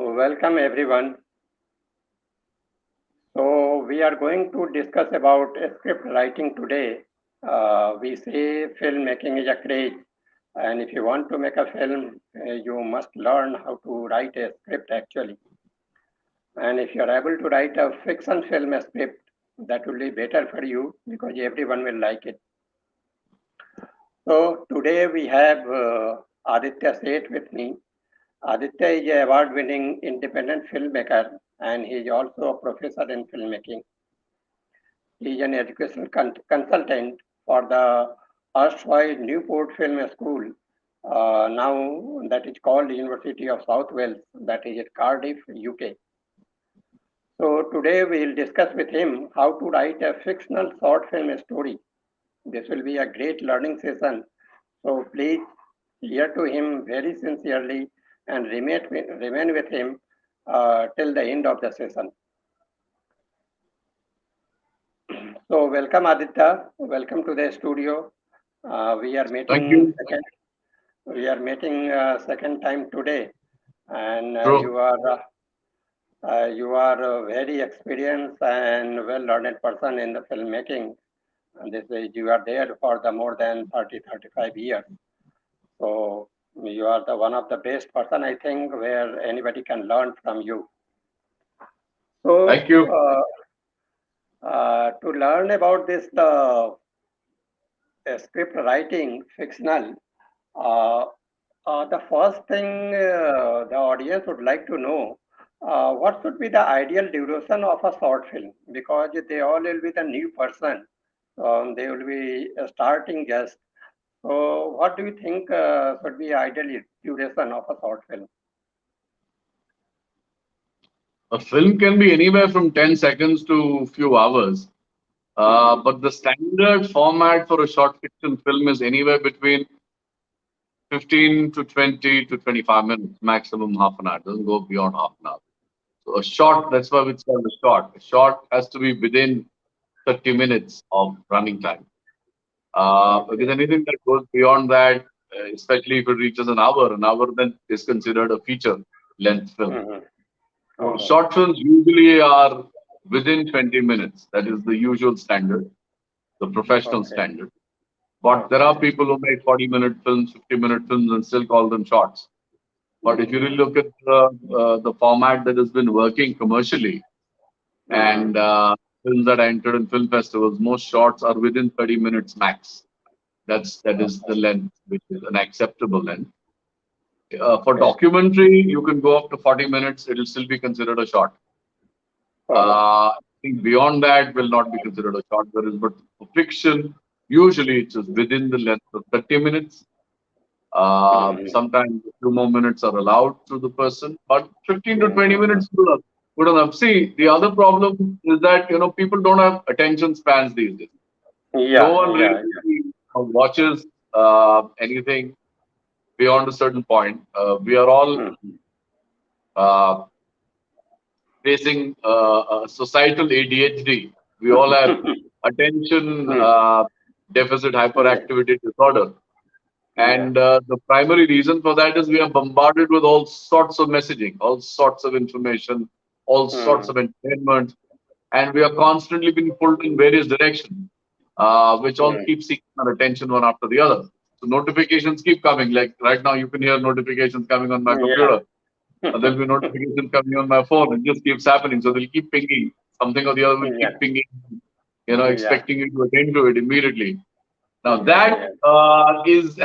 Welcome everyone. So we are going to discuss about script writing today. We say filmmaking is a craze, and if you want to make a film, you must learn how to write a script actually. And if you are able to write a fiction film script, that will be better for you because everyone will like it. So today we have Aditya Seth with me. Aditya is an award-winning independent filmmaker and he is also a professor in filmmaking. He is an educational consultant for the erstwhile Newport Film School, now that is called University of South Wales, that is at Cardiff, UK. So today we will discuss with him how to write a fictional short film story. This will be a great learning session. So please hear to him very sincerely and remain with him till the end of the session. So welcome Aditya, welcome to the studio. We are meeting second time today, and you are a very experienced and well-learned person in the filmmaking. And this is, you are there for the more than 35 years. So you are the one of the best person, I think, where anybody can learn from you. So thank you. To learn about this, script writing, fictional, the first thing the audience would like to know, what should be the ideal duration of a short film? Because they all will be the new person. They will be starting guest. So what do you think should be ideal duration of a short film? A film can be anywhere from 10 seconds to a few hours. But the standard format for a short fiction film is anywhere between 15 to 20 to 25 minutes, maximum half an hour. It doesn't go beyond half an hour. So a short, that's why it's called a short. A short has to be within 30 minutes of running time. Because anything that goes beyond that, especially if it reaches an hour then is considered a feature length film. So short films usually are within 20 minutes. That is the usual standard, the professional standard. But there are people who make 40-minute films, 50-minute films and still call them shorts. But if you really look at the format that has been working commercially and films that are entered in film festivals, most shorts are within 30 minutes max. That is the length, which is an acceptable length. For documentary, you can go up to 40 minutes. It will still be considered a short. I think beyond that will not be considered a short. But for fiction, usually it's just within the length of 30 minutes. Sometimes a few more minutes are allowed to the person, but 15 to 20 minutes is good enough. See, the other problem is that people don't have attention spans these days. No one really watches anything beyond a certain point. We are all facing societal ADHD. We all have attention deficit hyperactivity disorder. And the primary reason for that is we are bombarded with all sorts of messaging, all sorts of information, all sorts of entertainment, and we are constantly being pulled in various directions, which all keep seeking our attention one after the other. So notifications keep coming. Like right now, you can hear notifications coming on my computer. There'll be notifications coming on my phone. It just keeps happening. So they'll keep pinging. Something or the other will keep pinging, expecting you to attend to it immediately. Now that is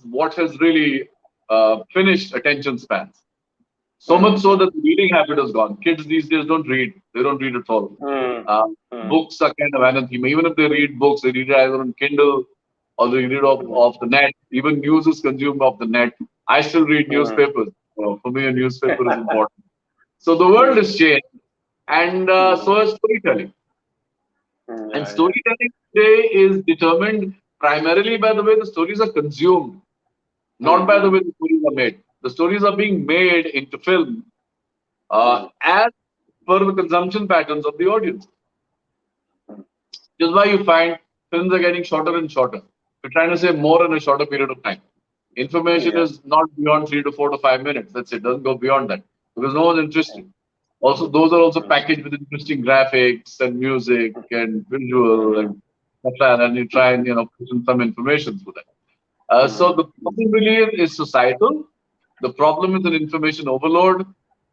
what has really finished attention spans. So much so that the reading habit has gone. Kids these days don't read. They don't read at all. Books are kind of anathema. Even if they read books, they read it either on Kindle or they read it off the net. Even news is consumed off the net. I still read newspapers. For me, a newspaper is important. So the world has changed, and so is storytelling. And storytelling today is determined primarily by the way the stories are consumed, not by the way the stories are made. The stories are being made into film as per the consumption patterns of the audience. This is why you find films are getting shorter and shorter. We're trying to say more in a shorter period of time. Information is not beyond 3 to 4 to 5 minutes. That's it. Doesn't go beyond that. because no one's interested. Also, those are also packaged with interesting graphics and music and visual and stuff like that, and you try and put in some information through that. So the problem really is societal. The problem is an information overload.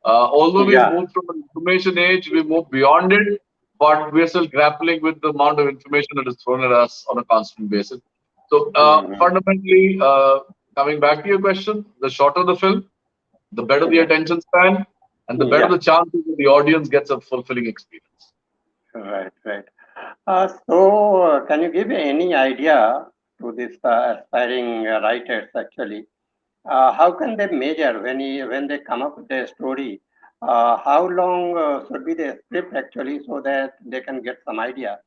Although we've Yeah. moved from an information age, we've moved beyond it, but we're still grappling with the amount of information that is thrown at us on a constant basis. So fundamentally, coming back to your question, the shorter the film, the better the attention span, and the better Yeah. the chances that the audience gets a fulfilling experience. Right. Right. So, can you give any idea to these aspiring writers actually? How can they measure when they come up with a story? How long should be the script actually, so that they can get some idea?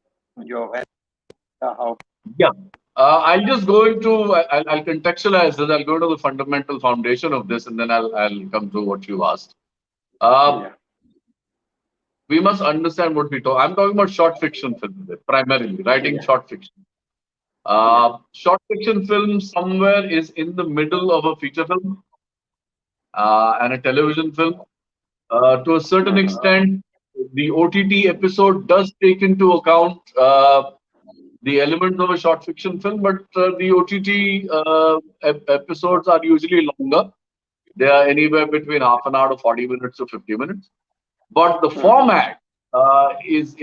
How? Yeah. I'll just go into, I'll contextualize this. I'll go to the fundamental foundation of this, and then I'll come to what you asked. Yeah. We must understand what we talk. I'm talking about short fiction films primarily, writing short fiction. Short fiction film somewhere is in the middle of a feature film and a television film. To a certain extent, the OTT episode does take into account the elements of a short fiction film, but the OTT episodes are usually longer. They are anywhere between half an hour to 40 minutes to 50 minutes. But the format is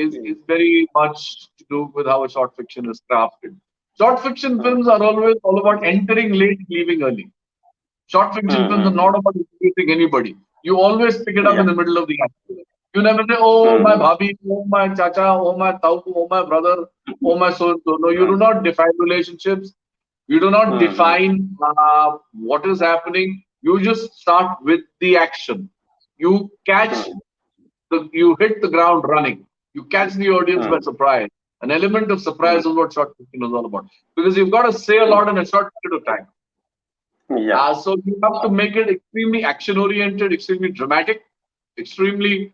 very much to do with how a short fiction is crafted. Short fiction films are always all about entering late, leaving early. Short fiction films are not about introducing anybody. You always pick it up in the middle of the act. You never say, oh, my bhabhi, oh, my chacha, oh, my tau, oh, my brother, oh, my so-and-so. No, you do not define relationships. You do not define what is happening. You just start with the action. You catch you hit the ground running. You catch the audience by surprise. An element of surprise is what short fiction is all about. Because you've got to say a lot in a short period of time. Yeah. So you have to make it extremely action-oriented, extremely dramatic, extremely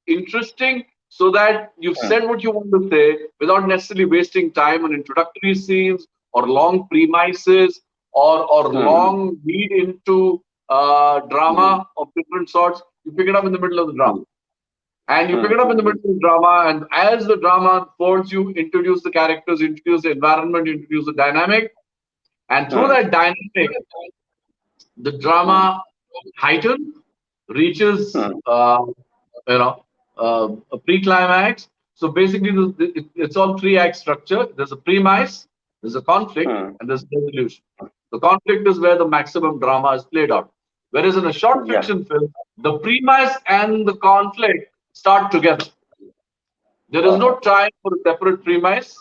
interesting, so that you've said what you want to say without necessarily wasting time on introductory scenes or long premises or long lead into drama of different sorts. You pick it up in the middle of the drama. And you pick it up in the middle of the drama, and as the drama unfolds, you introduce the characters, you introduce the environment, you introduce the dynamic. And through that dynamic, the drama heightens, reaches, a pre-climax. So basically, it's all three-act structure. There's a premise, there's a conflict, and there's a resolution. The conflict is where the maximum drama is played out. Whereas in a short fiction film, the premise and the conflict start together. There is no time for a separate premise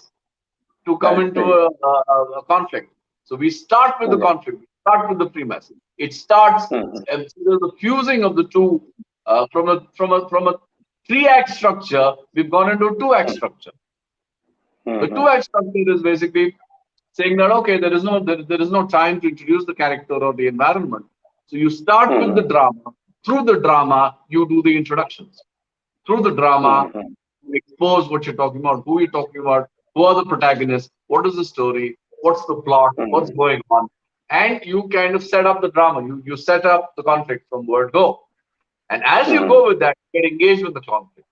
to come into a conflict. So we start with the conflict, we start with the premise. It starts, and there's a fusing of the two from a three-act structure. We've gone into a two-act structure. The two-act structure is basically saying that okay, there is no time to introduce the character or the environment. So you start with the drama. Through the drama, you do the introductions. Through the drama, you expose what you're talking about, who you're talking about, who are the protagonists, what is the story, what's the plot, what's going on, and you kind of set up the drama. You set up the conflict from word go, and as you go with that, you get engaged with the conflict.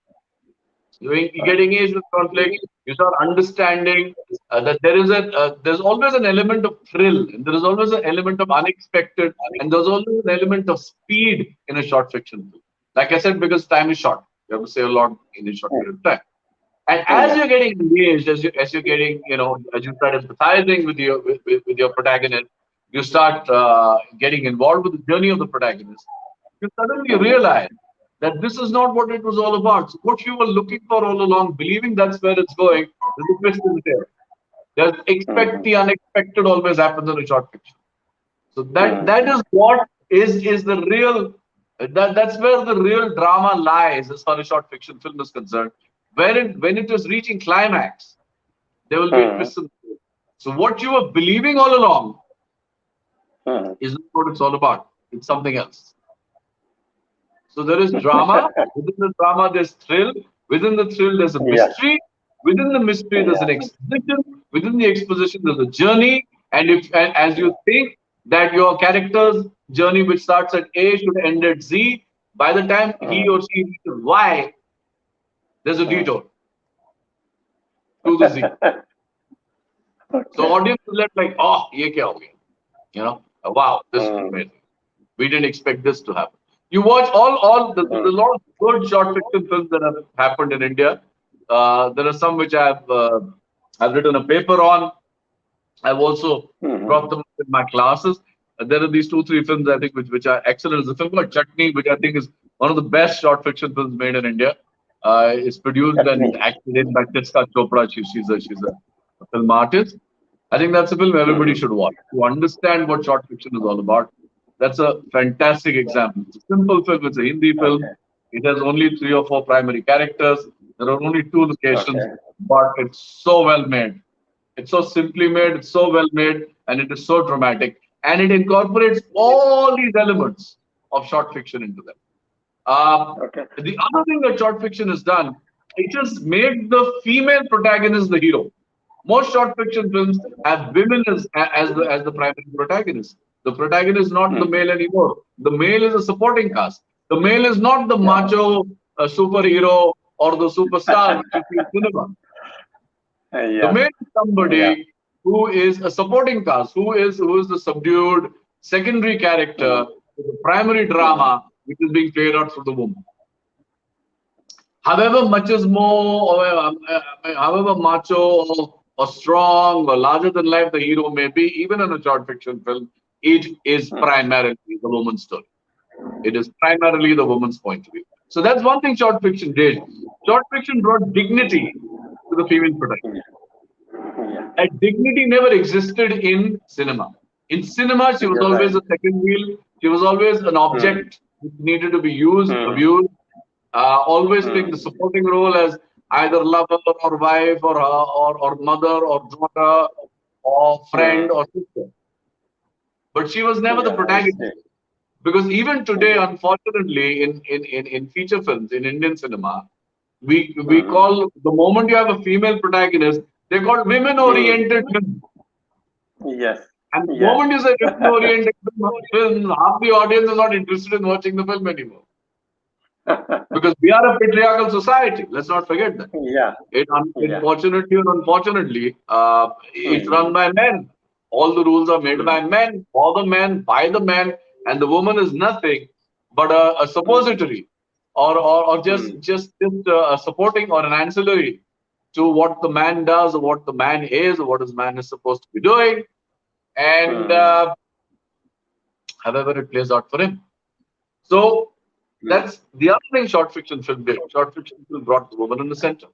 You get engaged with conflict. You start understanding that there's always an element of thrill, and there is always an element of unexpected, and there's always an element of speed in a short fiction film. Like I said, because time is short, you have to say a lot in a short period of time. And as you're getting engaged, as you're getting, as you start empathizing with your protagonist, you start getting involved with the journey of the protagonist. You suddenly realize that this is not what it was all about. So what you were looking for all along, believing that's where it's going, there's a twist in the tail. There's the unexpected always happens in a short fiction. So that is what is the real. That's where the real drama lies as far as short fiction film is concerned. When it is reaching climax, there will be a twist in the tail. So what you were believing all along is not what it's all about. It's something else. So there is drama. Within the drama, there's thrill. Within the thrill, there's a mystery. Within the mystery, there's an exposition. Within the exposition, there's a journey. And as you think that your characters journey which starts at A should end at Z. By the time he or she reaches Y, there's a detour to the Z. So audience is left like, oh, ye kya ho gaya? You know, wow, this is amazing. We didn't expect this to happen. You watch there's a lot of good short fiction films that have happened in India. There are some which I've written a paper on. I've also brought them in my classes. There are these 2-3 films I think which are excellent. There's a film called Chutney, which I think is one of the best short fiction films made in India. It's produced and acted in by Tiska Chopra. She's a film artist. I think that's a film everybody should watch to understand what short fiction is all about. That's a fantastic example. It's a simple film. It's a Hindi film. It has only 3 or 4 primary characters. There are only 2 locations, but it's so well made. It's so simply made. It's so well made, and it is so dramatic. And it incorporates all these elements of short fiction into them. The other thing that short fiction has done, it has made the female protagonist the hero. Most short fiction films have women as the primary protagonist. The protagonist is not the male anymore. The male is a supporting cast. The male is not the macho superhero or the superstar which you see in cinema. The male is somebody who is a supporting cast, who is the subdued secondary character, the primary drama which is being played out through the woman. However much is more, however macho or strong or larger than life the hero may be, even in a short fiction film, it is primarily the woman's story. It is primarily the woman's point of view. So that's one thing short fiction did. Short fiction brought dignity to the female protagonist. And dignity never existed in cinema. In cinema, she was always a second wheel. She was always an object which needed to be used, abused. Always playing the supporting role as either lover or wife or mother or daughter or friend or sister. But she was never the protagonist. Because even today, unfortunately, in feature films, in Indian cinema, we call, the moment you have a female protagonist, they're called women-oriented films. Yes. And the moment you say women-oriented films, half the audience is not interested in watching the film anymore. Because we are a patriarchal society. Let's not forget that. Unfortunately or unfortunately, it's run by men. All the rules are made by men, for the men, by the men, and the woman is nothing but a suppository, or just a supporting or an ancillary to what the man does, or what the man is, or what his man is supposed to be doing, and however it plays out for him. So that's the other thing short fiction film did. Short fiction film brought the woman in the center.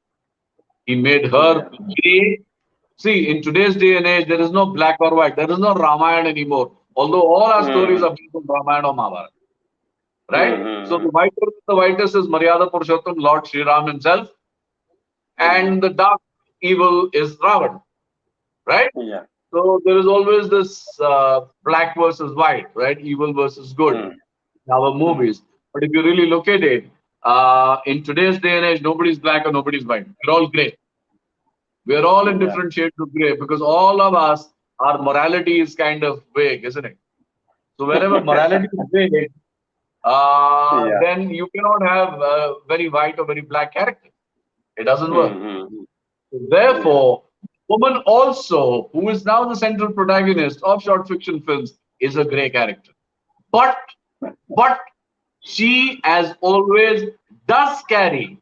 He made her gray. See, in today's day and age, there is no black or white. There is no Ramayana anymore. Although all our stories are based on Ramayana or Mahabharata. Right? So the whitest is Maryada Purushottam, Lord Sri Ram himself. And the dark evil is Ravan. Right? So there is always this black versus white, right? Evil versus good in our movies. But if you really look at it, in today's day and age, nobody's black or nobody's white. We're all gray. We're all in different shades of gray because all of us, our morality is kind of vague, isn't it? So wherever morality is vague, then you cannot have a very white or very black character. It doesn't work. So therefore, woman also, who is now the central protagonist of short fiction films, is a gray character. But she, as always, does carry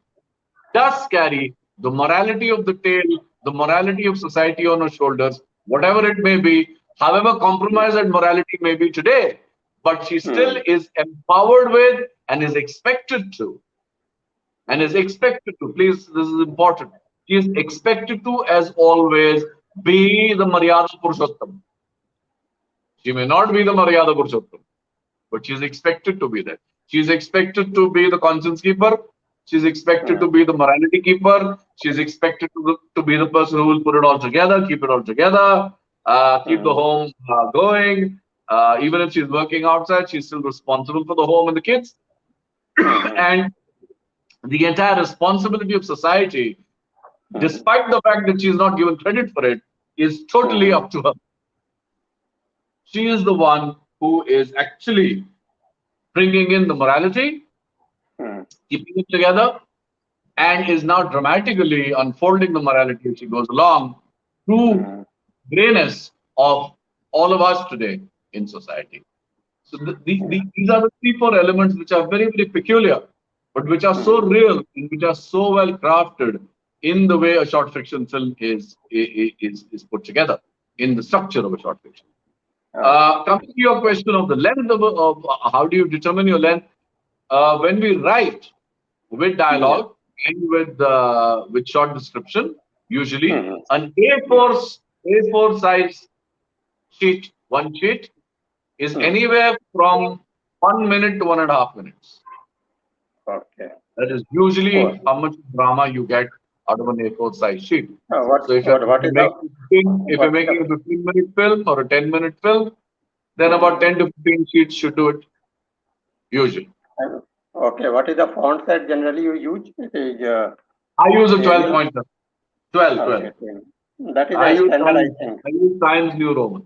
the morality of the tale, the morality of society on her shoulders, whatever it may be, however compromised that morality may be today, but she still is empowered with and is expected to, please, this is important, she is expected to, as always, be the Maryada Purushottam. She may not be the Maryada Purushottam, but she is expected to be that. She is expected to be the conscience keeper. She is expected to be the morality keeper. She is expected to be the person who will put it all together, keep it all together, keep the home going. Even if she's working outside, she's still responsible for the home and the kids. And the entire responsibility of society, despite the fact that she is not given credit for it, is totally up to her. She is the one who is actually bringing in the morality, keeping it together, and is now dramatically unfolding the morality as she goes along through grayness of all of us today in society. So these are the 3-4 elements which are very, very peculiar, but which are so real and which are so well crafted in the way a short fiction film is put together, in the structure of a short fiction. Coming to your question of the length of how do you determine your length, when we write with dialogue and with short description, usually an A4 size sheet, one sheet, is anywhere from 1 minute to 1.5 minutes. Okay. That is usually how much drama you get out of an A4 size sheet. So if you're making a 15-minute film or a 10-minute film, then about 10 to 15 sheets should do it, usually. Okay, what is the font size generally you use? It is, I use a 12 pointer. 12. That is a standard, I think. I use Times New Roman.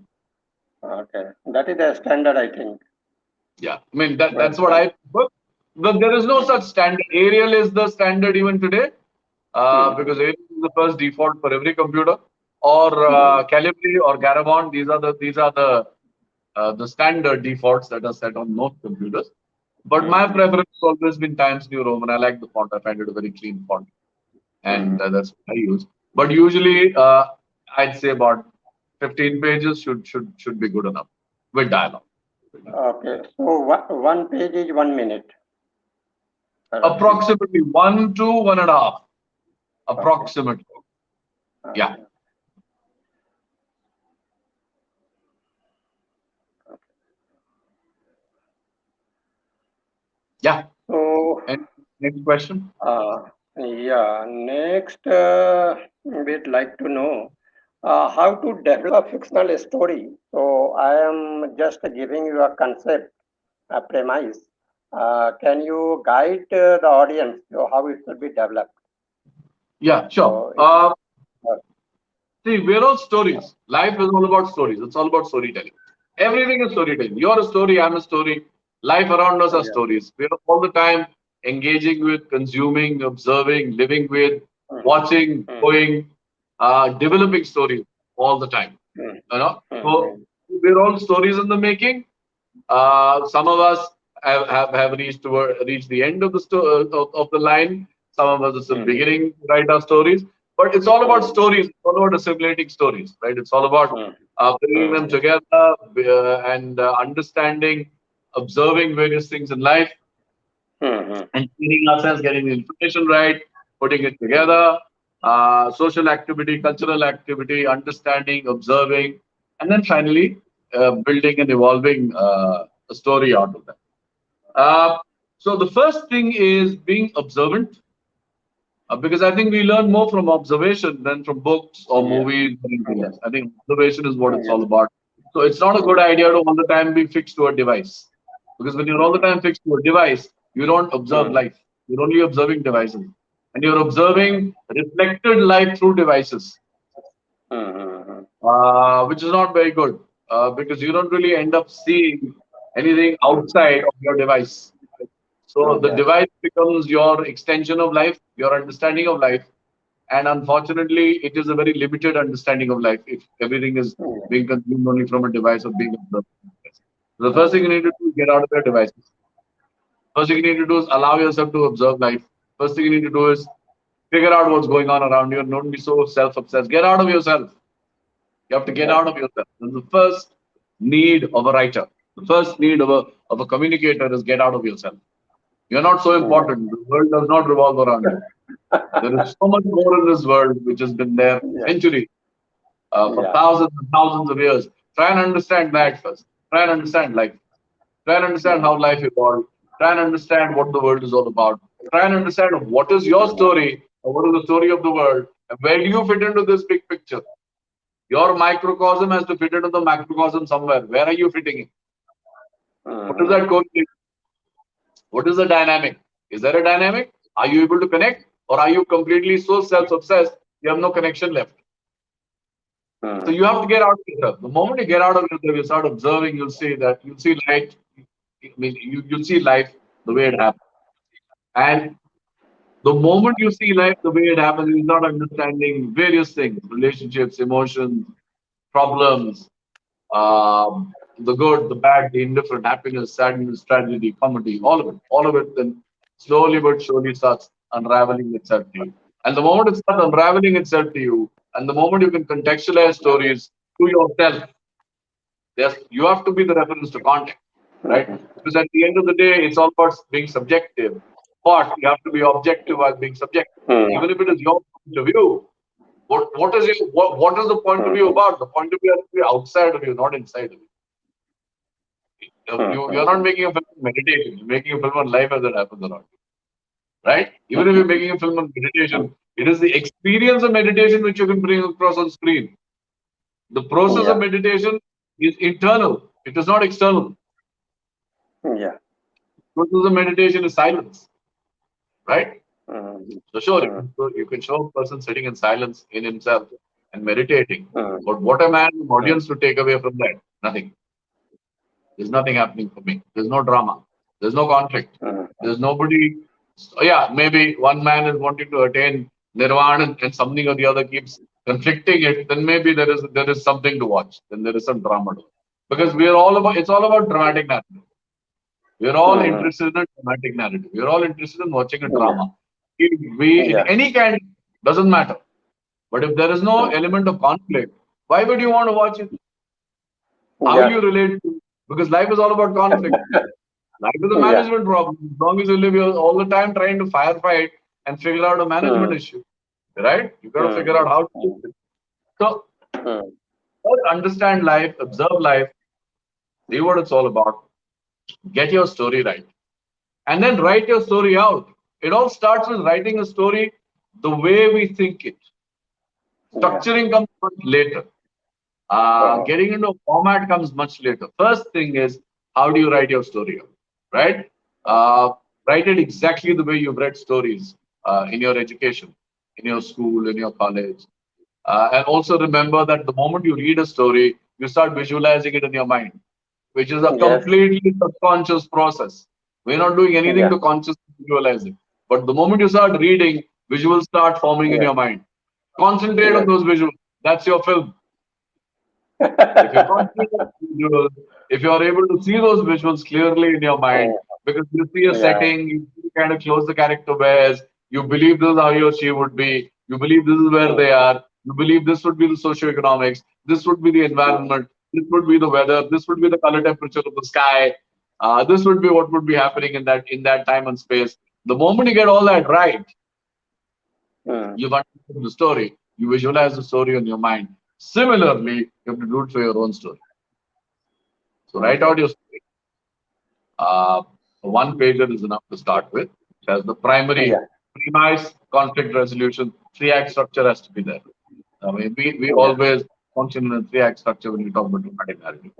Okay, that is a standard, I think. Yeah, I mean, that's what I prefer. But there is no such standard. Arial is the standard even today, because Arial is the first default for every computer. Or Calibri or Garamond, these are the standard defaults that are set on most computers. But my preference has always been Times New Roman. I like the font. I find it a very clean font, and that's what I use. But usually, I'd say about 15 pages should be good enough with dialogue. Okay, so one page is 1 minute. Approximately 1 to 1.5. Approximately. Okay. Yeah. Yeah. So, And next question. yeah, next, we'd like to know how to develop a fictional story. So, I am just giving you a concept, a premise. Can you guide the audience to how it should be developed? Yeah, sure. See, we're all stories. Life is all about stories. It's all about storytelling. Everything is storytelling. You're a story, I'm a story. Life around us are stories. We're all the time engaging with, consuming, observing, living with, watching, going, developing stories all the time. You know? So we're all stories in the making. Some of us have reached the end of of the line. Some of us are still beginning to write our stories. But it's all about stories. It's all about assimilating stories, right? It's all about bringing them together and understanding, observing various things in life, and training ourselves, getting the information right, putting it together, social activity, cultural activity, understanding, observing, and then finally building and evolving a story out of that. So the first thing is being observant, because I think we learn more from observation than from books or movies or anything else. I think observation is what it's all about. So it's not a good idea to all the time be fixed to a device, because when you're all the time fixed to a device, you don't observe life. You're only observing devices, and you're observing reflected life through devices, which is not very good, because you don't really end up seeing anything outside of your device. So the device becomes your extension of life, your understanding of life. And unfortunately, it is a very limited understanding of life if everything is being consumed only from a device or being observed. So the first thing you need to do is get out of your devices. First thing you need to do is allow yourself to observe life. First thing you need to do is figure out what's going on around you and don't be so self-obsessed. Get out of yourself. You have to get out of yourself. That's the first need of a writer. The first need of a communicator is get out of yourself. You're not so important. The world does not revolve around you. There is so much more in this world which has been there for centuries, for thousands and thousands of years. Try and understand that first. Try and understand life. Try and understand how life evolved. Try and understand what the world is all about. Try and understand what is your story, or what is the story of the world, and where do you fit into this big picture. Your microcosm has to fit into the macrocosm somewhere. Where are you fitting in? What is that correlation? What is the dynamic? Is there a dynamic? Are you able to connect? Or are you completely so self-obsessed, you have no connection left? So you have to get out of yourself. The moment you get out of yourself, you start observing, you'll see light. I mean, you'll see life the way it happens. And the moment you see life the way it happens, you start understanding various things, relationships, emotions, problems, the good, the bad, the indifferent, happiness, sadness, tragedy, comedy, all of it, then slowly but surely starts unraveling itself to you. And the moment it starts unraveling itself to you, and the moment you can contextualize stories to yourself, yes, you have to be the reference to context, right? Because at the end of the day, it's all about being subjective, but you have to be objective while being subjective. Even if it is your point of view, what is the point of view about? The point of view has to be outside of you, not inside of you. You're not making a film on meditation. You're making a film on life as it happens around you, right? Even if you're making a film on meditation, it is the experience of meditation which you can bring across on screen. The process of meditation is internal. It is not external. Yeah. The process of meditation is silence, right? So sure, you can show a person sitting in silence in himself and meditating. But what am I an audience to take away from that? Nothing. There's nothing happening for me. There's no drama. There's no conflict. There's nobody. So yeah, maybe one man is wanting to attain nirvana and something or the other keeps conflicting it. Then maybe there is something to watch. Then there is some drama to it. Because it's all about dramatic narrative. We're all interested in a dramatic narrative. We're all interested in watching a drama. In any kind, doesn't matter. But if there is no element of conflict, why would you want to watch it? How you relate to it? Because life is all about conflict. Life is a management problem. As long as you live all the time trying to firefight and figure out a management issue, right? You've got to figure out how to do it. So, understand life, observe life, see what it's all about, get your story right, and then write your story out. It all starts with writing a story the way we think it. Structuring comes much later. Getting into a format comes much later. First thing is, how do you write your story out, right? Write it exactly the way you've read stories in your education, in your school, in your college. And also remember that the moment you read a story, you start visualizing it in your mind, which is a completely subconscious process. We're not doing anything to consciously visualize it. But the moment you start reading, visuals start forming in your mind. Concentrate on those visuals. That's your film. If you concentrate on visuals, if you are able to see those visuals clearly in your mind, because you see a setting, you kind of close the character wears, you believe this is how he or she would be, you believe this is where they are, you believe this would be the socioeconomics, this would be the environment, this would be the weather, this would be the color temperature of the sky, this would be what would be happening in that time and space. The moment you get all that right, you've understood the story. You visualize the story in your mind. Similarly, you have to do it for your own story. So write out your story. One pager is enough to start with. It has the primary premise, conflict resolution, three-act structure has to be there. I mean, we always function in a three-act structure when we talk about dramatic narrative.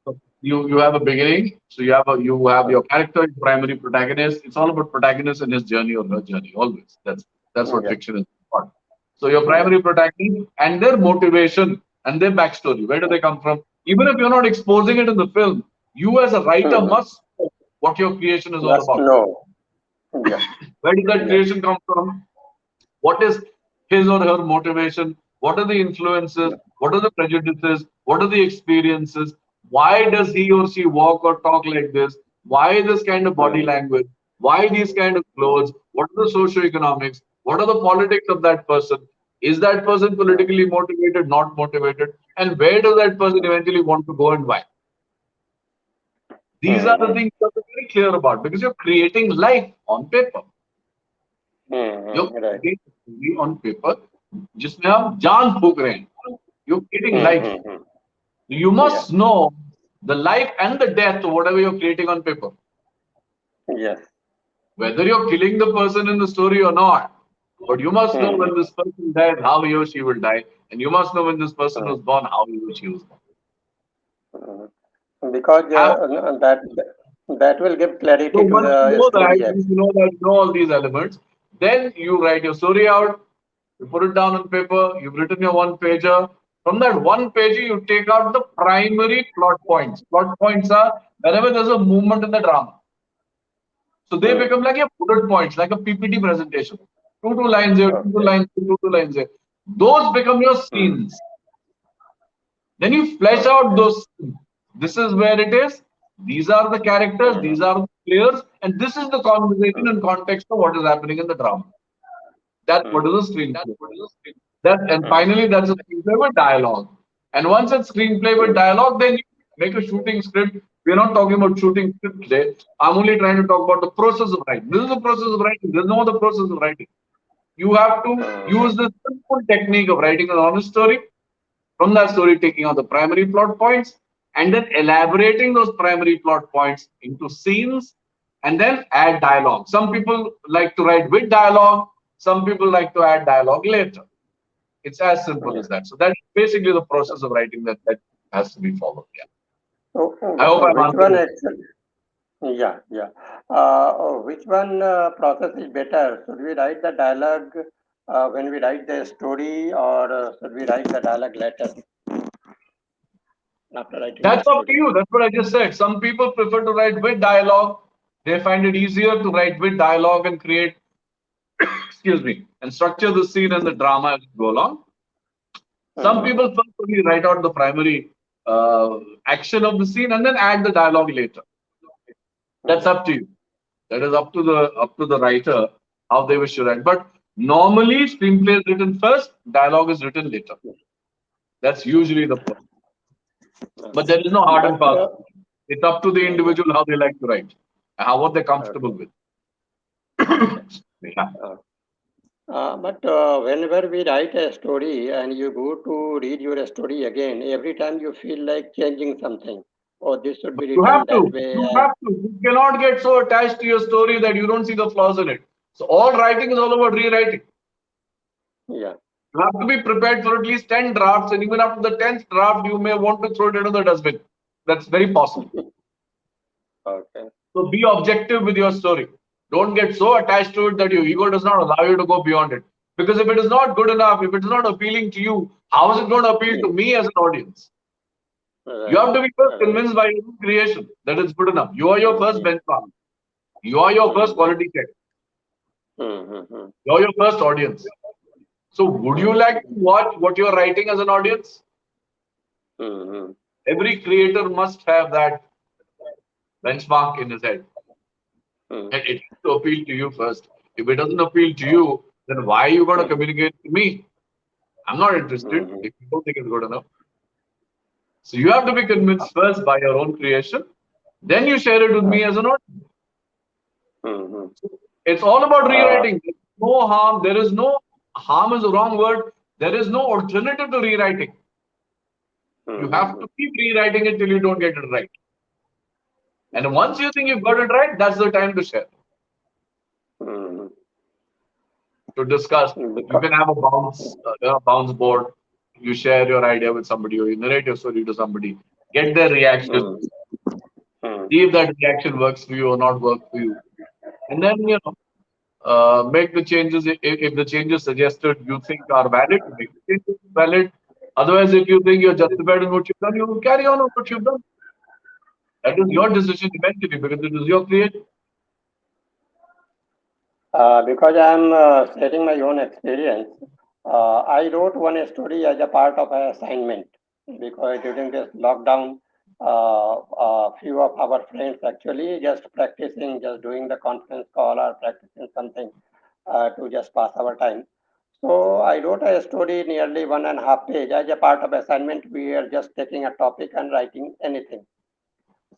So you have a beginning, so you have your character, your primary protagonist. It's all about protagonist and his journey or her journey. Always. That's what fiction is about. So your primary protagonist and their motivation and their backstory. Where do they come from? Even if you're not exposing it in the film, you as a writer must know what your creation is all about. Where did that creation come from? What is his or her motivation? What are the influences? What are the prejudices? What are the experiences? Why does he or she walk or talk like this? Why this kind of body language? Why these kind of clothes? What are the socioeconomics? What are the politics of that person? Is that person politically motivated, not motivated? And where does that person eventually want to go and why? These are the things you have to be very clear about because you're creating life on paper. You're creating on paper, जिसमें आप जान फूक रहे हैं. You're creating life. You must know the life and the death of whatever you're creating on paper. Yes. Whether you're killing the person in the story or not, but you must know when this person died, how he or she will die, and you must know when this person was born, how he or she was born. Because that will give clarity So to once the you know story. that, you know all these elements, then you write your story out, you put it down on paper, you've written your one pager, From that one page, you take out the primary plot points. Plot points are whenever there's a movement in the drama. So they become like a bullet points, like a PPT presentation. Two lines here, two lines here, two lines here. Those become your scenes. Then you flesh out those scenes. This is where it is. These are the characters. These are the players. And this is the conversation and context of what is happening in the drama. That's what is a screenplay. And finally, that's a screenplay with dialogue. And once it's screenplay with dialogue, then you make a shooting script. We're not talking about shooting script today. I'm only trying to talk about the process of writing. This is the process of writing. There's no other process of writing. You have to use the simple technique of writing an honest story. From that story, taking out the primary plot points and then elaborating those primary plot points into scenes and then add dialogue. Some people like to write with dialogue. Some people like to add dialogue later. It's as simple as that. So that's basically the process of writing that has to be followed. Yeah. I hope I'm answering. Yeah. Which one process is better? Should we write the dialogue when we write the story, or should we write the dialogue later after writing the That's up to story? you. That's what I just said. Some people prefer to write with dialogue. They find it easier to write with dialogue and create, excuse me, and structure the scene and the drama as you go along. Some people first only write out the primary action of the scene and then add the dialogue later. That's up to you. That is up to the writer how they wish to write. But normally, screenplay is written first, dialogue is written later. That's usually the process. But there is no hard and fast. It's up to the individual how they like to write, what they're comfortable with. But whenever we write a story and you go to read your story again, every time you feel like changing something. Oh, this should be written that way. You have to. You cannot get so attached to your story that you don't see the flaws in it. So all writing is all about rewriting. Yeah. You have to be prepared for at least 10 drafts, and even after the 10th draft, you may want to throw it into the dustbin. That's very possible. Okay. So be objective with your story. Don't get so attached to it that your ego does not allow you to go beyond it. Because if it is not good enough, if it is not appealing to you, how is it going to appeal to me as an audience? You have to be first convinced by your own creation that it's good enough. You are your first benchmark. You are your first quality check. You are your first audience. So would you like to watch what you're writing as an audience? Every creator must have that benchmark in his head. And it has to appeal to you first. If it doesn't appeal to you, then why are you going to communicate to me? I'm not interested if you don't think it's good enough. So you have to be convinced first by your own creation. Then you share it with me as an audience. It's all about rewriting. There's no harm. There is no harm is the wrong word. There is no alternative to rewriting. You have to keep rewriting it till you don't get it right. And once you think you've got it right, that's the time to share. To discuss. You can have a bounce board. You share your idea with somebody, or you narrate your story to somebody. Get their reaction. See if that reaction works for you or not work for you. And then, make the changes. If the changes suggested you think are valid, make the changes valid. Otherwise, if you think you're justified in what you've done, you will carry on with what you've done. That is your decision eventually, because it is your creation. Because I'm sharing my own experience, I wrote one story as a part of an assignment, because during this lockdown, a few of our friends actually just practicing, just doing the conference call or practicing something to just pass our time. So I wrote a story nearly 1.5 page as a part of assignment. We are just taking a topic and writing anything.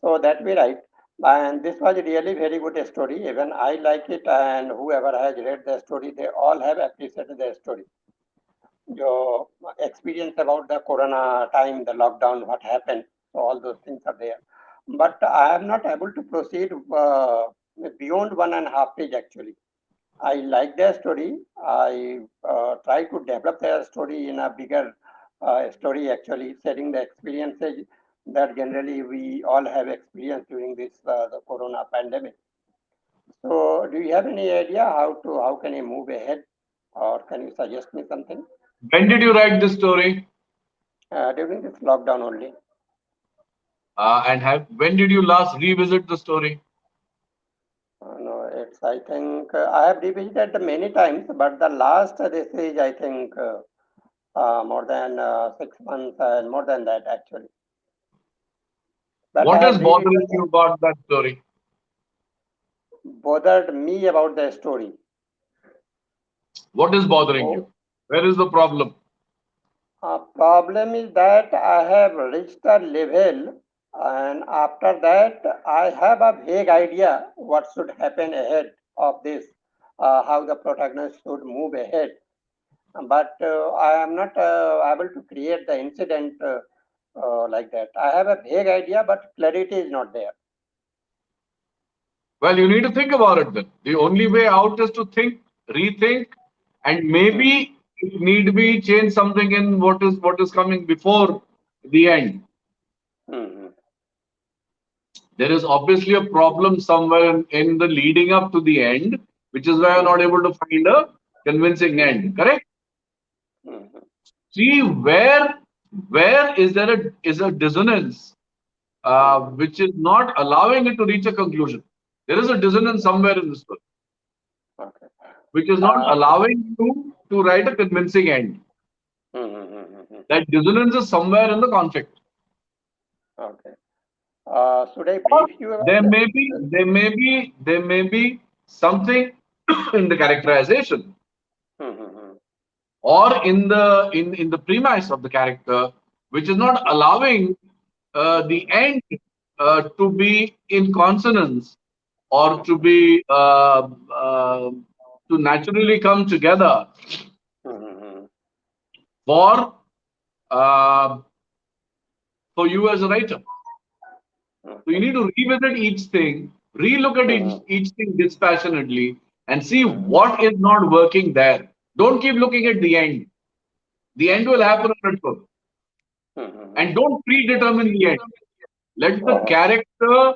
So that we write. And this was really very good story. Even I like it, and whoever has read the story, they all have appreciated the story. Your experience about the corona time, the lockdown, what happened, so all those things are there. But I am not able to proceed beyond 1.5 page actually. I like the story. I try to develop the story in a bigger story, actually, sharing the experiences that generally we all have experienced during this the corona pandemic. So, do you have any idea how can you move ahead, or can you suggest me something? When did you write this story? During this lockdown only. And when did you last revisit the story? No, it's, I think, I have revisited many times, but the last, this is, I think, more than 6 months and more than that, actually. But I What have is revisited, bothering you about that story? bothered me about the story. What is bothering Oh, you? Where is the problem? problem is that I have reached a level, and after that, I have a vague idea what should happen ahead of this, how the protagonist should move ahead. But I am not able to create the incident like that. I have a vague idea, but clarity is not there. Well, you need to think about it then. The only way out is to think, rethink, and Hmm. maybe if need be, change something in what is coming before the end. Hmm. There is obviously a problem somewhere in the leading up to the end, which is why you're not Hmm. able to find a convincing end. Correct? Hmm. See where is a dissonance Hmm. which is not allowing it to reach a conclusion. There is a dissonance somewhere in the story, Okay. which is not Uh, allowing you to write a convincing end. hmm. That dissonance is somewhere in the conflict. Okay. Should I Or brief you about there that? may be, there may be, there may be something in the characterization Hmm. or in the premise of the character, which is not allowing the end to be in consonance or to be to naturally come together Hmm. for uh, for you as a writer. So you Okay. need to revisit each thing, relook at Hmm. each thing dispassionately, and see what is not working there. Don't keep looking at the end. The end will happen on its own. Hmm. And don't predetermine the end. Let the Oh, character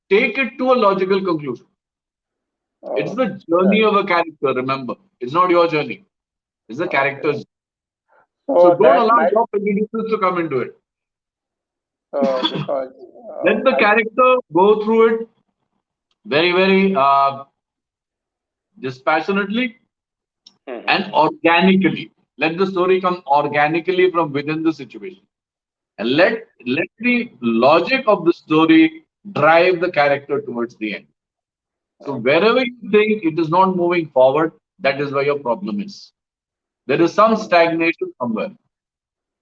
take it to a logical conclusion. It's oh, the journey right. of a character, remember. It's not your journey. It's the Okay. character's. So So don't that allow might, your prejudices to come into it. so because Let the I, character go through it very, very dispassionately and hmm. organically. Let the story come organically from within the situation. And let the logic of the story drive the character towards the end. So Okay. wherever you think it is not moving forward, that is where your problem is. There is some Hmm. stagnation somewhere.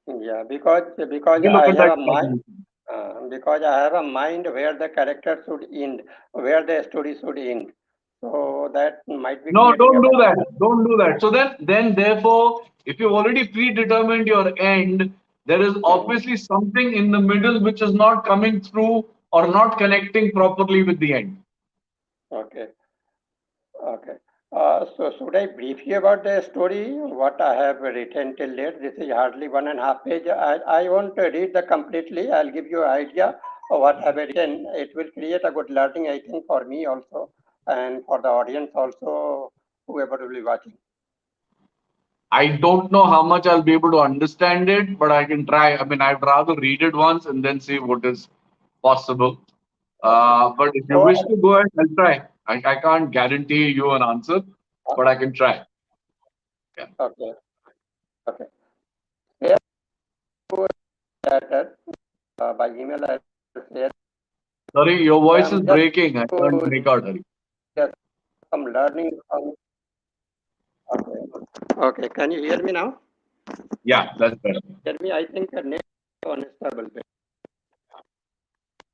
Yeah, because Take a look I at have that a mind, stagnation. because I have a mind where the character should end, where the story should end. So that might be No, creating a don't do that. conflict. Don't do that. So then therefore, if you've already predetermined your end, there is Hmm. obviously something in the middle which is not coming through or not connecting properly with the end. Okay. Okay. So should I brief you about the story? What I have written till date? This is hardly 1.5 page. I won't read the completely. I'll give you an idea of what I have written. It will create a good learning, I think, for me also, and for the audience also, whoever will be watching. I don't know how much I'll be able to understand it, but I can try. I mean, I'd rather read it once and then see what is possible. Okay. But if you So, wish to go ahead, I'll try. I can't guarantee you an answer, but I can try. Yeah. okay. Okay. Share that by email. I'll share. Sorry, your voice is I'm just breaking. I can't to make out. Hari. get some learning from. Okay. Okay. Can you hear me now? Yeah, that's better. Hear me? I think net unstable.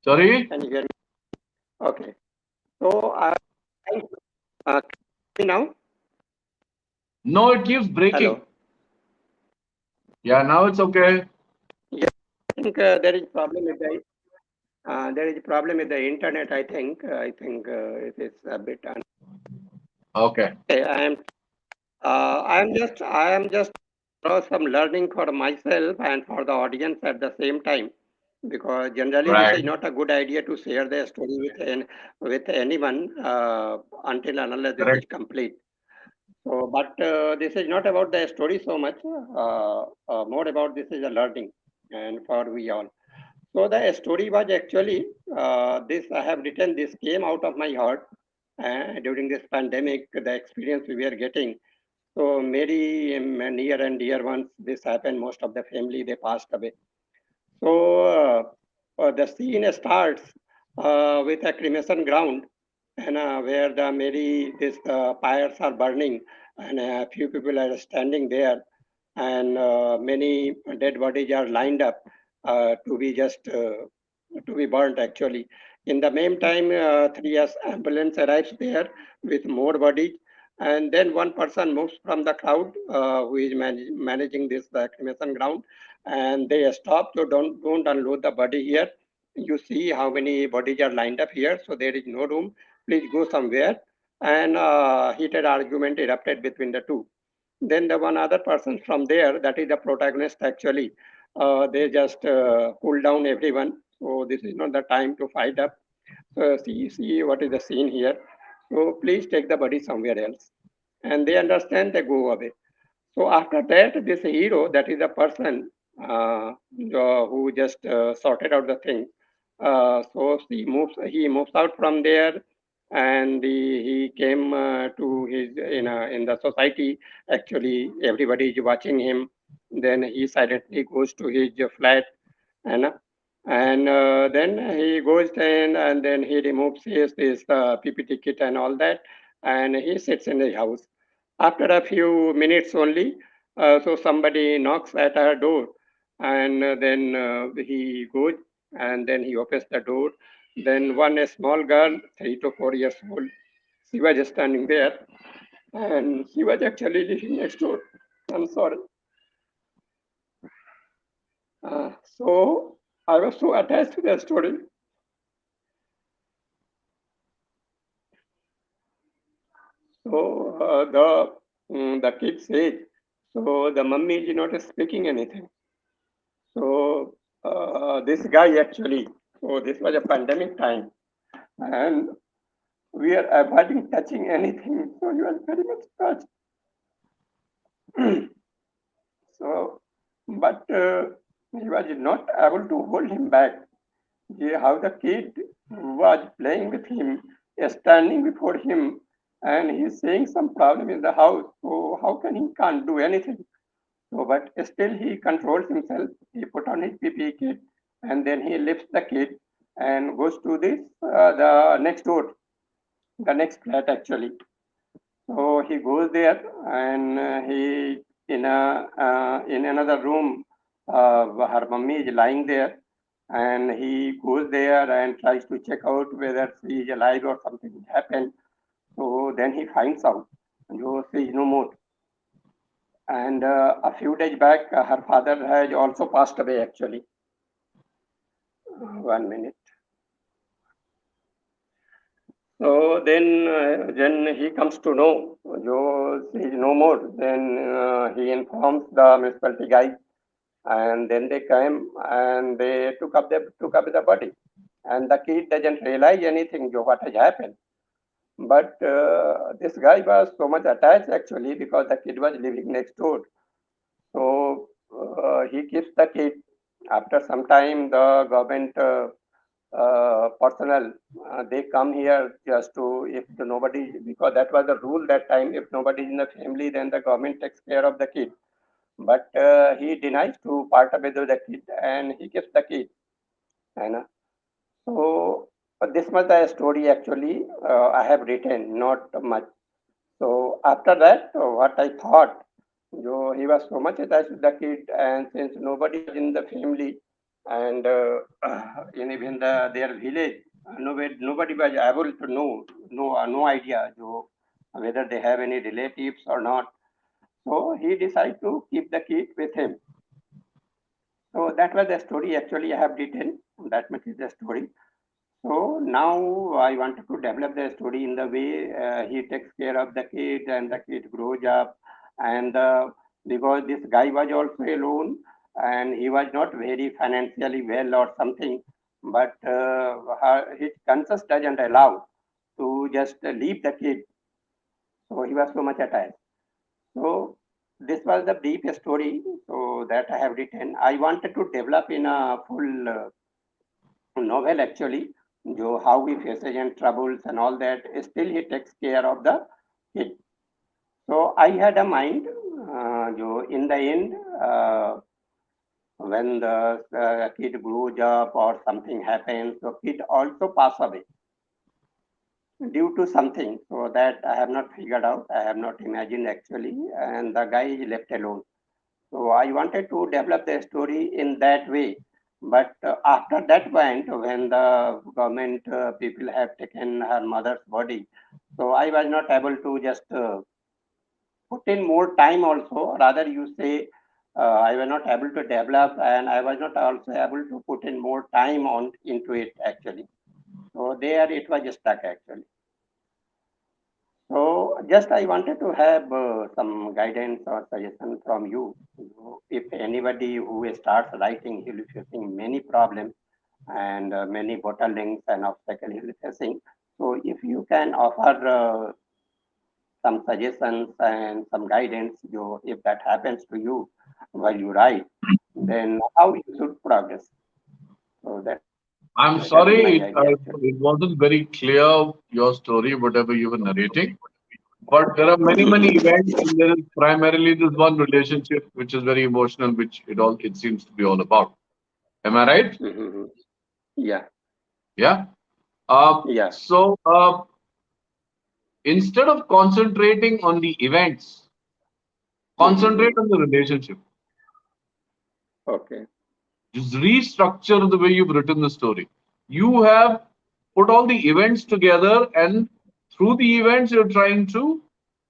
Sorry? Can you hear me? Okay. So can you hear me now? No, it keeps breaking. Hello. Yeah, now it's okay. Yeah. I think there is a problem with the internet. I think it is a bit. Okay. Okay. I am just some learning for myself and for the audience at the same time, because generally this Right. is not a good idea to share the story with anyone until and unless this is Correct. complete. So, but this is not about the story so much. More about this is a learning. and for we all. So the story was actually this. I have written this came out of my heart during this pandemic. The experience we were getting. So many near and dear ones. This happened. Most of the family they passed away. So the scene starts with a cremation ground, and where the many this pyres are burning, and a few people are standing there, and many dead bodies are lined up to be just to be burnt. Actually, in the meantime, three ambulance arrives there with more bodies, and then one person moves from the crowd who is managing this cremation ground, and they stop. So don't unload the body here. You see how many bodies are lined up here, so there is no room. Please go somewhere. And heated argument erupted between the two. Then the one other person from there, that is the protagonist actually, they just cool down everyone. So this is not the time to fight up. So see what is the scene here. So please take the body somewhere else. And they understand, they go away. So after that, this hero, that is the person who just sorted out the thing. So he moves out from there, and he came to his in the society. Actually, everybody is watching him. Then he silently goes to his flat, and then he goes in, and then he removes his this PPT kit and all that, and he sits in the house. After a few minutes only, so somebody knocks at our door, and then he goes, and then he opens the door. Then one a small girl, 3 to 4 years old, she was just standing there, and she was actually living next door. I'm sorry. So I was so attached to the story. So the kid said, so the mummy is not speaking anything. So this guy actually, so this was a pandemic time, and we are avoiding touching anything. So he was very much touched. So, but he was not able to hold him back. How the kid was playing with him, standing before him, and he's saying some problem in the house. So how can he can't do anything? So, but still he controls himself. He put on his PPE kit, and then he lifts the kit and goes to this the next door, the next flat actually. So he goes there, and he in another room. Her mummy is lying there, and he goes there and tries to check out whether she is alive or something happened. So then he finds out, she is no more. And a few days back, her father has also passed away actually. 1 minute. So then he comes to know he is no more. Then he informs the municipality guys, and then they came and they took up the body. And the kid doesn't realize anything what has happened. But this guy was so much attached actually because the kid was living next door. So he keeps the kid. After some time, the government personnel they come here just to if nobody, because that was the rule that time. If nobody is in the family, then the government takes care of the kid. But he denies to part away with the kid, and he keeps the kid. And so this was the story actually I have written, not much. So after that, what I thought, he was so much attached to the kid, and since nobody was in the family, and in even their village, nobody was able to know, no idea whether they have any relatives or not. So he decided to keep the kid with him. So that was the story actually I have written. That much is the story. So now I wanted to develop the story in the way he takes care of the kid and the kid grows up. And because this guy was also alone and he was not very financially well or something, but his conscience doesn't allow to just leave the kid. So he was so much attached. So this was the brief story so that I have written. I wanted to develop in a full novel actually, how he faces and troubles and all that. Still, he takes care of the kid. So I had a mind. In the end, when the kid grows up or something happens, so kid also pass away due to something. So that I have not figured out. I have not imagined actually, and the guy is left alone. So I wanted to develop the story in that way. But after that point, when the government people have taken her mother's body, so I was not able to just put in more time also. Rather, you say I was not able to develop, and I was not also able to put in more time on into it actually. So there it was stuck actually. So just I wanted to have some guidance or suggestion from you. If anybody who starts writing, he will be facing many problems and many bottlenecks and obstacles he will be facing. So if you can offer some suggestions and some guidance, if that happens to you while you write, then how you should progress. So I'm that is my sorry, idea actually. it wasn't very clear, your story, whatever you were narrating. But there are many, many events, and there is primarily this one relationship which is very emotional, which it seems to be all about. Am I right? Mhm. Yeah, Yeah. yeah. Instead of concentrating on the events, concentrate Mhm. on the relationship. Okay. Just restructure the way you've written the story. You have put all the events together, and through the events, you're trying to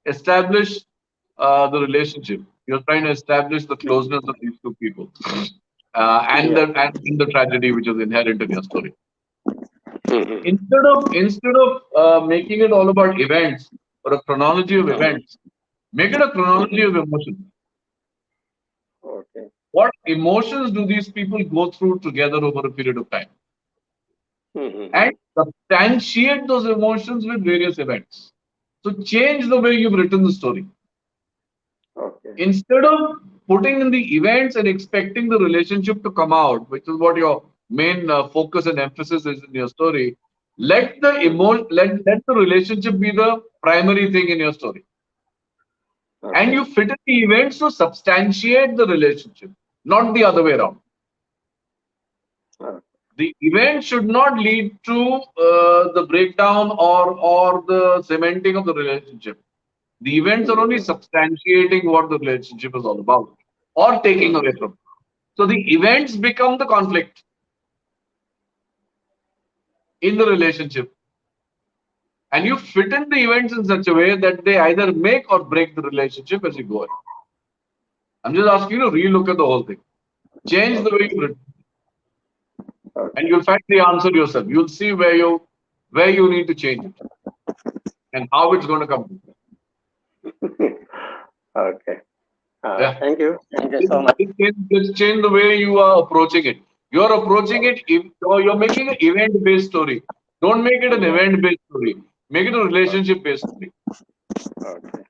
establish the relationship. You're trying to establish the closeness of these two people, Yeah. and the tragedy which is inherent in your story. Mhm. Instead of making it all about events or a chronology of Mhm. events, make it a chronology Mhm. of emotions. Okay. What emotions do these people go through together over a period of time? And Mhm. substantiate those emotions with various events. So change the way you've written the story. Okay. Instead of putting in the events and expecting the relationship to come out, which is what your main focus and emphasis is in your story, Mhm. let the relationship be the primary thing in your story. And Okay. you fit in the events to substantiate the relationship, not the other way around. Uh, The event should not lead to the breakdown or the cementing of the relationship. The events are only mhm. substantiating what the relationship is all about or taking away Mhm. from it. So the events become the conflict in the relationship. And you fit in the events in such a way that they either make or break the relationship as you go ahead. I'm just asking you to relook at the whole thing. Change the way Okay. you written, and Okay. you'll find the answer yourself. You'll see where you need to change it and how it's going to come. Okay. Yeah. Thank you. Thank you Just, so much. just change the way you are approaching it. You're approaching it, or you're making an event based story. Don't make it an Yeah. event based story. Make it a relationship based story. Okay.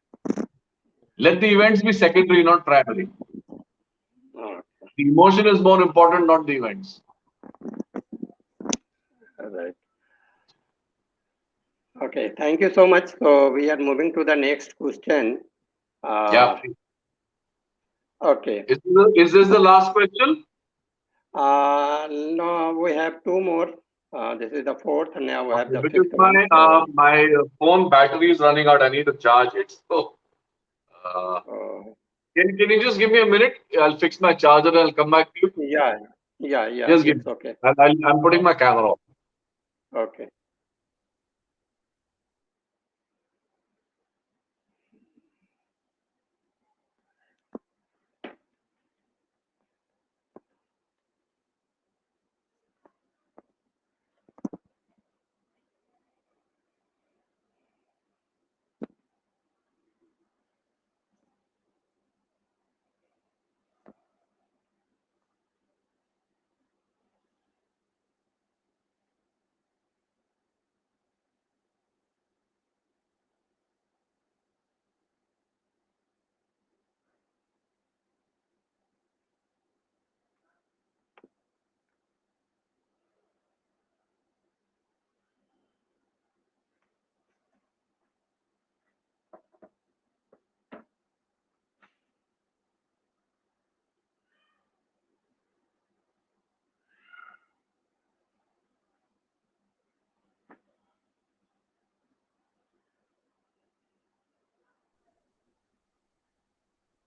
Let the events be secondary, not primary. Okay. The emotion is more important, not the events. All right. Okay. Thank you so much. So we are moving to the next question. Yeah. Uh, okay. Is this the last question? No, we have two more. This is the fourth, and now we have Okay, the because fifth my one. So, my phone battery is running out. I need to charge it. So, uh, uh, can you just give me a minute? I'll fix my charger and I'll come back to you. yeah, yeah, yeah. Just give me. It's okay. I'm putting my camera off. Okay.